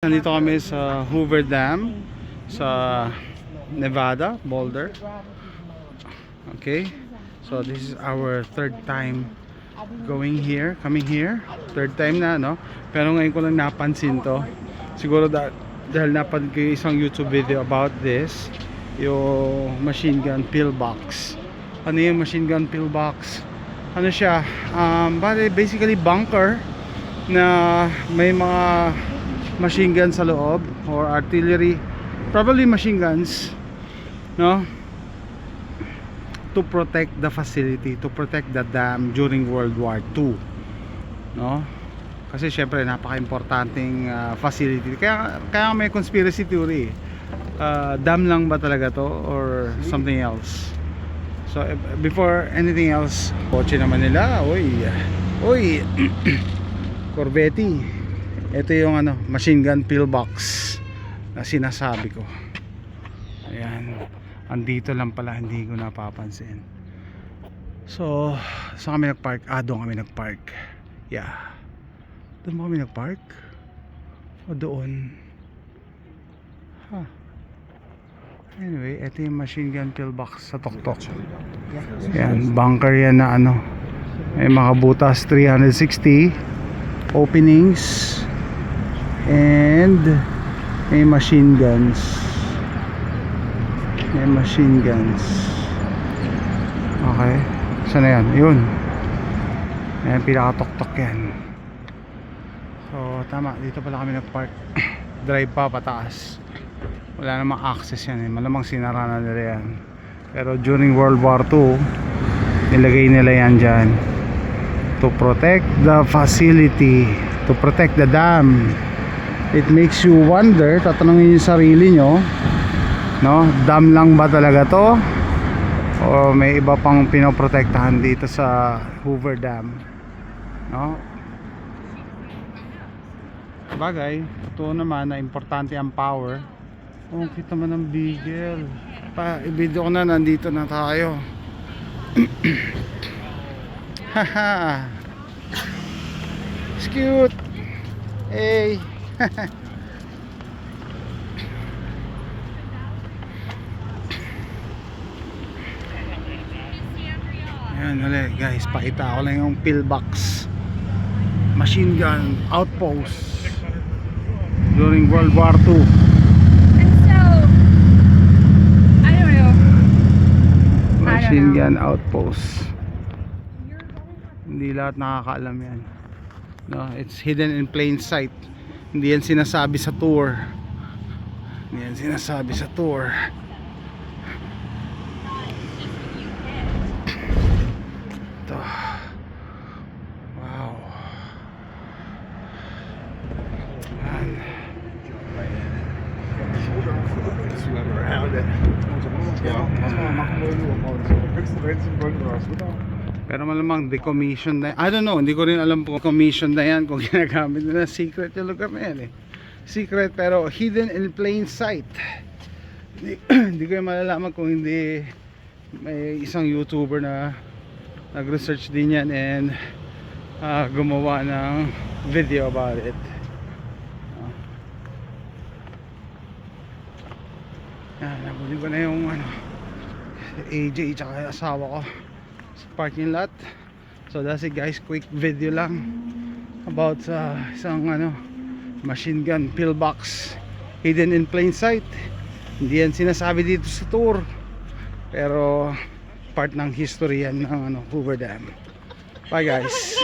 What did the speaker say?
Nandito kami sa Hoover Dam sa Nevada, Boulder. Okay, so this is our third time coming here. Third time na, no? Pero ngayon ko lang napansin to. Siguro dahil napanood ko yung isang YouTube video about this, yung machine gun pillbox. Ano yung machine gun pillbox? Ano siya? Basically bunker na may mga machine guns sa loob or artillery, probably machine guns, no, to protect the facility, to protect the dam during World War II, no, kasi syempre napaka-importanting facility. Kaya may conspiracy theory, dam lang ba talaga to or something else. So before anything else, kotse naman nila, oy Corvette. Ito yung machine gun pillbox na sinasabi ko. Ayan, andito lang pala, hindi ko napapansin. So saan kami nagpark? Doon kami nagpark. Yeah, doon mo kami nagpark? O doon? Anyway, ito yung machine gun pillbox sa Toktok. Ayan, bunker yan na may mga butas, 360 openings, and may machine guns. Okay, saan na yan? Yun, ayan, pinakatok-tok yan. So tama, dito pala kami nagpark. Drive pa pataas, wala namang access yan malamang sinara na nila yan. Pero during World War II nilagay nila yan dyan to protect the facility, to protect the dam. It makes you wonder, tatanungin yung sarili nyo, no, dam lang ba talaga to o may iba pang pinoprotektahan dito sa Hoover Dam, no? Bagay, totoo naman na importante ang power. Kita mo ng bigel i-video ko na, nandito na tayo. Haha, it's cute. Hey. Ayan ulit guys, pakita ko lang yung pillbox machine gun outpost during World War II. Machine gun outpost. Hindi lahat nakakaalam yan, no, it's hidden in plain sight. Hindi yan sinasabi sa tour. Ito. Wow. Swim around it. Pero malamang decommission na, I don't know, hindi ko rin alam kung commission na yan, kung ginagamit na secret yung lugar na yan secret pero hidden in plain sight. Hindi ko yung malalaman kung hindi may isang YouTuber na nag-research din yan and gumawa ng video about it. Nabuli ko na yung AJ tsaka asawa ko sa parking lot. So that's it guys, quick video lang about isang machine gun pillbox hidden in plain sight. Hindi yan sinasabi dito sa tour pero part ng history yan ng Hoover Dam. Bye guys.